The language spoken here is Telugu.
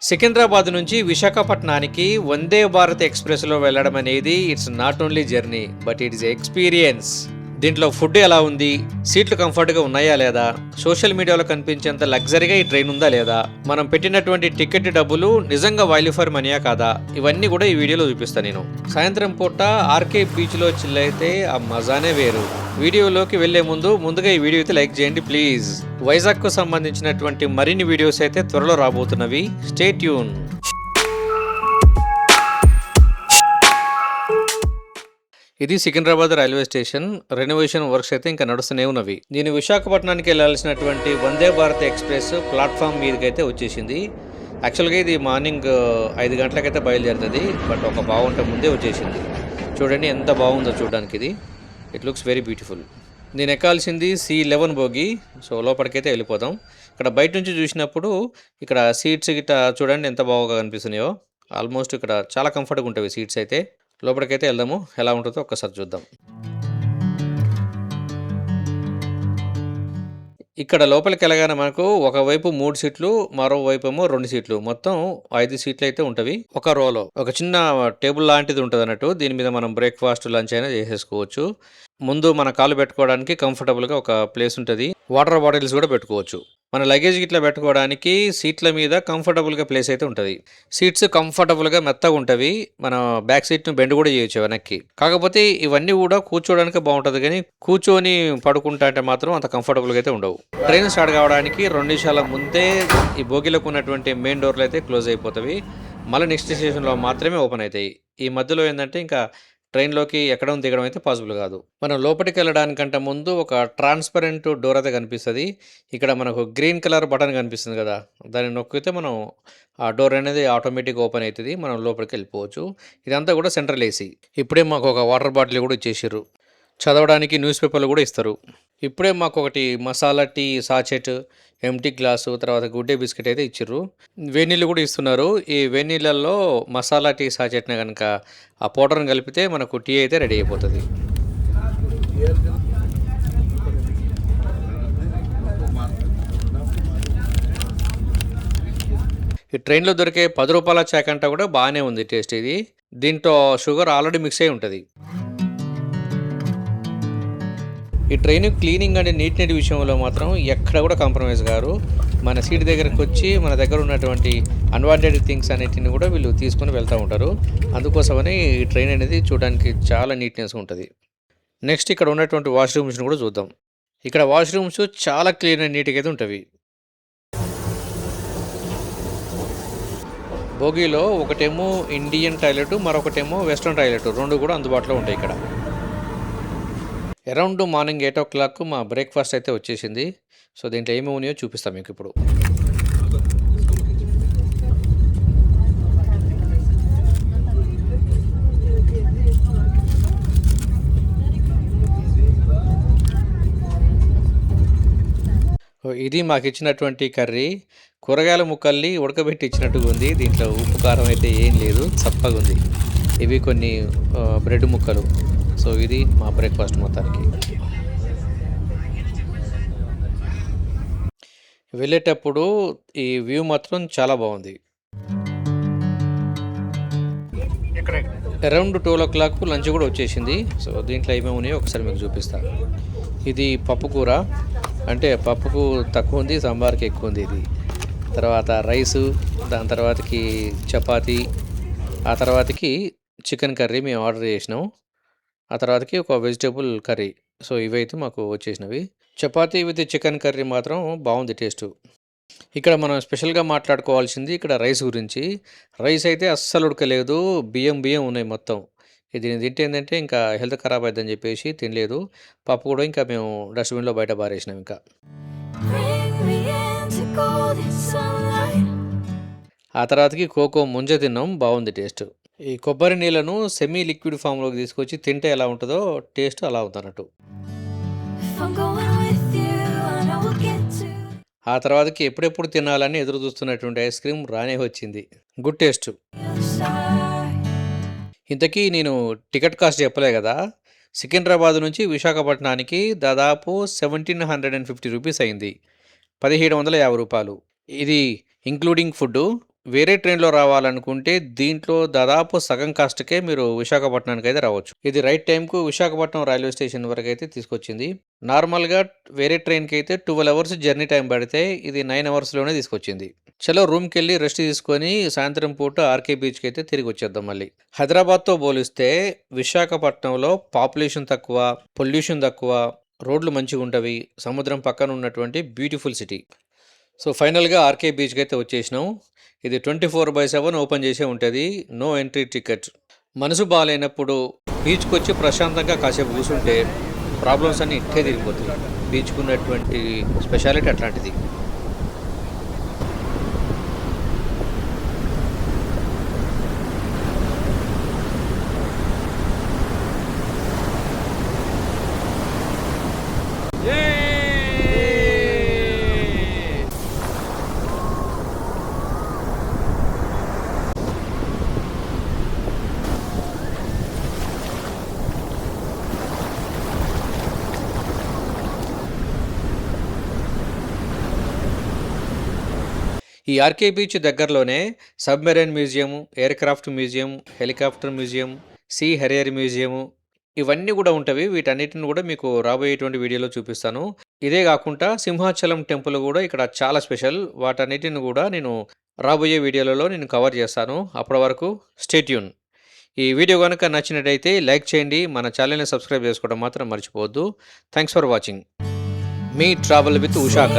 సికింద్రాబాద్ నుంచి విశాఖపట్నానికి వందే భారత్ ఎక్స్‌ప్రెస్‌లో వెళ్ళడం అనేది it's not only journey but it is experience. దీంట్లో ఫుడ్ ఎలా ఉంది? సీట్లు కంఫర్ట్‌గా ఉన్నాయా లేదా? సోషల్ మీడియాలో కనిపించేంత లగ్జరీగా ఈ ట్రైన్ ఉందా లేదా? మనం పెట్టినటువంటి టికెట్ డబ్బులు నిజంగా వాల్యూ ఫర్ మనీయా కాదా? ఇవన్నీ కూడా ఈ వీడియోలో చూపిస్తా నేను. సాయంత్రం పూట ఆర్కే బీచ్‌లో చిల్ అయితే ఆ మజానే వేరు. వీడియోలోకి వెళ్లే ముందుగా ఈ వీడియో అయితే లైక్ చేయండి ప్లీజ్. వైజాగ్‌కు సంబంధించినటువంటి మరిన్ని వీడియోస్ అయితే త్వరలో రాబోతున్నవి. Stay tune. ఇది Secunderabad railway station. Renovation works అయితే ఇంకా నడుస్తూనే ఉన్నవి. నేను విశాఖపట్నానికి వెళ్లాల్సినటువంటి వందే భారత్ ఎక్స్ప్రెస్ ప్లాట్ఫామ్ మీదకి అయితే వచ్చేసింది. యాక్చువల్గా ఇది మార్నింగ్ 5 గంటలకైతే బయలుదేరుతుంది, బట్ ఒక పావుగంట ముందే వచ్చేసింది. చూడండి ఎంత బాగుందో చూడడానికి. ఇది ఇట్ లుక్స్ వెరీ బ్యూటిఫుల్. నేను ఎక్కాల్సింది C11 బోగి. సో లోపలికైతే వెళ్ళిపోదాం. ఇక్కడ బయట నుంచి చూసినప్పుడు ఇక్కడ సీట్స్ గిట్ట చూడండి ఎంత బాగా కనిపిస్తున్నాయో. ఆల్మోస్ట్ ఇక్కడ చాలా కంఫర్ట్గా ఉంటాయి సీట్స్ అయితే. లోపలికైతే వెళ్దాము, ఎలా ఉంటుందో ఒక్కసారి చూద్దాం. ఇక్కడ లోపలికి వెళ్ళగానే మనకు ఒకవైపు 3 సీట్లు, మరోవైపు ఏమో 2 సీట్లు, మొత్తం 5 సీట్లు అయితే ఉంటవి. ఒక రోలో ఒక చిన్న టేబుల్ లాంటిది ఉంటుంది అన్నట్టు. దీని మీద మనం బ్రేక్ఫాస్ట్, లంచ్ అయినా చేసేసుకోవచ్చు. ముందు మన కాలు పెట్టుకోవడానికి కంఫర్టబుల్గా ఒక ప్లేస్ ఉంటుంది. వాటర్ బాటిల్స్ కూడా పెట్టుకోవచ్చు. మన లగేజ్ ఇట్లా పెట్టుకోవడానికి సీట్ల మీద కంఫర్టబుల్గా ప్లేస్ అయితే ఉంటుంది. సీట్స్ కంఫర్టబుల్గా మెత్తగా ఉంటవి. మనం బ్యాక్ సీట్ను బెండ్ కూడా చేయొచ్చు వెనక్కి. కాకపోతే ఇవన్నీ కూడా కూర్చోవడానికి బాగుంటుంది, కానీ కూర్చొని పడుకుంటా అంటే మాత్రం అంత కంఫర్టబుల్గా అయితే ఉండవు. ట్రైన్ స్టార్ట్ కావడానికి 2 నిమిషాల ముందే ఈ బోగిలకు ఉన్నటువంటి మెయిన్ డోర్లు అయితే క్లోజ్ అయిపోతాయి. మళ్ళీ నెక్స్ట్ స్టేషన్లో మాత్రమే ఓపెన్ అవుతాయి. ఈ మధ్యలో ఏంటంటే ఇంకా ట్రైన్లోకి ఎక్కడం దిగడం అయితే పాసిబుల్ కాదు. మనం లోపలికి వెళ్ళడానికంటే ముందు ఒక ట్రాన్స్పరెంట్ డోర్ అయితే కనిపిస్తుంది. ఇక్కడ మనకు గ్రీన్ కలర్ బటన్ కనిపిస్తుంది కదా, దాన్ని నొక్కితే మనం ఆ డోర్ అనేది ఆటోమేటిక్ ఓపెన్ అవుతుంది. మనం లోపలికి వెళ్ళిపోవచ్చు. ఇదంతా కూడా సెంట్రల్ ఏసీ. ఇప్పుడే మాకు ఒక వాటర్ బాటిల్ కూడా ఇచ్చేసారు. చదవడానికి న్యూస్ పేపర్లు కూడా ఇస్తారు. ఇప్పుడే మాకు ఒకటి masala tea sachet, empty glass, తర్వాత గుడ్ డే బిస్కెట్ అయితే ఇచ్చిర్రు. వేడినీళ్ళు కూడా ఇస్తున్నారు. ఈ వేడినీళ్ళల్లో మసాలా టీ సాచెట్ని కనుక ఆ పౌడర్ని కలిపితే మనకు టీ అయితే రెడీ అయిపోతుంది. ఈ ట్రైన్లో దొరికే 10 రూపాయల చాయ్ కంట కూడా బాగానే ఉంది టేస్ట్. ఇది దీంట్లో షుగర్ ఆల్రెడీ మిక్స్ అయి ఉంటుంది. ఈ ట్రైన్ క్లీనింగ్ అండ్ నీట్ విషయంలో మాత్రం ఎక్కడ కూడా కాంప్రమైజ్ గారు. మన సీట్ దగ్గరకు వచ్చి మన దగ్గర ఉన్నటువంటి అన్వాంటెడ్ థింగ్స్ అన్నిటిని కూడా వీళ్ళు తీసుకొని వెళ్తూ ఉంటారు. అందుకోసమని ఈ ట్రైన్ అనేది చూడడానికి చాలా నీట్నెస్ ఉంటుంది. నెక్స్ట్ ఇక్కడ ఉన్నటువంటి వాష్రూమ్స్ని కూడా చూద్దాం. ఇక్కడ వాష్రూమ్స్ చాలా క్లీన్ అండ్ నీట్గా అయితే ఉంటుంది. బోగీలో ఒకటేమో ఇండియన్ టాయిలెట్, మరొకటేమో వెస్ట్రన్ టాయిలెట్, 2 కూడా అందుబాటులో ఉంటాయి ఇక్కడ. అరౌండ్ మార్నింగ్ 8 o'clock మా బ్రేక్ఫాస్ట్ అయితే వచ్చేసింది. సో దీంట్లో ఏమేమి ఉన్నాయో చూపిస్తాను మీకు ఇప్పుడు. ఇది మాకు ఇచ్చినటువంటి కర్రీ. కూరగాయల ముక్కల్ని ఉడకబెట్టి ఇచ్చినట్టుగా ఉంది. దీంట్లో ఉప్పు కారం అయితే ఏం లేదు, చప్పగా ఉంది. ఇవి కొన్ని బ్రెడ్ ముక్కలు. సో ఇది మా బ్రేక్ఫాస్ట్ మొత్తానికి. వెళ్ళేటప్పుడు ఈ వ్యూ మాత్రం చాలా బాగుంది. అరౌండ్ 12 o'clock లంచ్ కూడా వచ్చేసింది. సో దీంట్లో ఏమేమి ఉన్నాయో ఒకసారి మీకు చూపిస్తాను. ఇది పప్పు కూర, అంటే పప్పుకు తక్కువ ఉంది, సాంబార్కి ఎక్కువ ఉంది. ఇది తర్వాత రైసు, దాని తర్వాతకి చపాతీ, ఆ తర్వాతకి చికెన్ కర్రీ మేము ఆర్డర్ చేసినాం. ఆ తర్వాతకి ఒక వెజిటేబుల్ కర్రీ. సో ఇవైతే మాకు వచ్చేసినవి. చపాతీ విత్ చికెన్ కర్రీ మాత్రం బాగుంది టేస్టు. ఇక్కడ మనం స్పెషల్గా మాట్లాడుకోవాల్సింది ఇక్కడ రైస్ గురించి. రైస్ అయితే అస్సలు ఉడకలేదు, బియ్యం ఉన్నాయి మొత్తం. ఇది తింటే ఏంటంటే ఇంకా హెల్త్ ఖరాబ్ అవుతుందని చెప్పేసి తినలేదు. పప్పు కూడా ఇంకా మేము డస్ట్బిన్లో బయట పారేసినాం. ఇంకా ఆ తర్వాతకి కోకో ముంజ తిన్నాం, బాగుంది టేస్ట్. ఈ కొబ్బరి నీళ్ళను సెమీ లిక్విడ్ ఫామ్లోకి తీసుకొచ్చి తింటే ఎలా ఉంటుందో టేస్ట్ అలా ఉందన్నట్టు. ఆ తర్వాతకి ఎప్పుడెప్పుడు తినాలని ఎదురు చూస్తున్నటువంటి ఐస్ క్రీమ్ రానే వచ్చింది. Good taste. ఇంతకీ నేను టికెట్ కాస్ట్ చెప్పలే కదా. సికింద్రాబాద్ నుంచి విశాఖపట్నానికి దాదాపు 1750 రూపీస్ అయింది. 1750 రూపాయలు. ఇది ఇంక్లూడింగ్ ఫుడ్. వేరే ట్రైన్‌లో రావాలనుకుంటే దీంట్లో దాదాపు సగం కాస్ట్‌కే మీరు విశాఖపట్నానికైతే రావచ్చు. ఇది రైట్ టైమ్‌కు విశాఖపట్నం రైల్వే స్టేషన్ వరకైతే తీసుకొచ్చింది. నార్మల్‌గా వేరే ట్రైన్‌కైతే 12 అవర్స్ జర్నీ టైమ్ పడితే ఇది 9 అవర్స్‌లోనే తీసుకొచ్చింది. చలో రూమ్‌కెళ్ళి రెస్ట్ తీసుకొని సాయంత్రం పూట ఆర్‌కే బీచ్‌కైతే తిరిగొచ్చేద్దాం మళ్ళీ. హైదరాబాద్‌తో పోలిస్తే విశాఖపట్నంలో పాపులేషన్ తక్కువ, పొల్యూషన్ తక్కువ, రోడ్లు మంచిగుంటవి. సముద్రం పక్కన ఉన్నటువంటి బ్యూటిఫుల్ సిటీ. సో, ఫైనల్‌గా ఆర్‌కే బీచ్‌కైతే వచ్చేసినాం. ఇది 24/7 ఓపెన్ చేసే ఉంటది. No entry ticket. మనసు బాలేనప్పుడు బీచ్‌కొచ్చి ప్రశాంతంగా కాసేపు కూసుంటే ప్రాబ్లమ్స్ అన్నీ ఇట్టే తీరిపోతాయి. బీచ్‌కున్నటువంటి స్పెషాలిటీ అట్లాంటిది. ఈ ఆర్‌కే బీచ్ దగ్గరలోనే submarine museum, aircraft museum, helicopter museum, sea harrier museum ఇవన్నీ గూడా ఉంటవి. వీటన్నిటిని గూడా మీకు రాబోయేటువంటి వీడియోలో చూపిస్తాను. ఇదే గాకుండా సింహాచలం టెంపుల్ గూడా ఇక్కడ చాలా స్పెషల్. వాటన్నిటిని గూడా నేను రాబోయే వీడియోలలో నేను కవర్ చేస్తాను. అప్పటి వరకు స్టే ట్యూన్. ఈ వీడియో గనుక నచ్చినట్టయితే లైక్ చేయండి. మన ఛానెల్‌ని సబ్స్క్రైబ్ చేసుకోవడం మాత్రం మర్చిపోవద్దు. Thanks for watching. మీ ట్రావెల్ విత్ ఉషాక.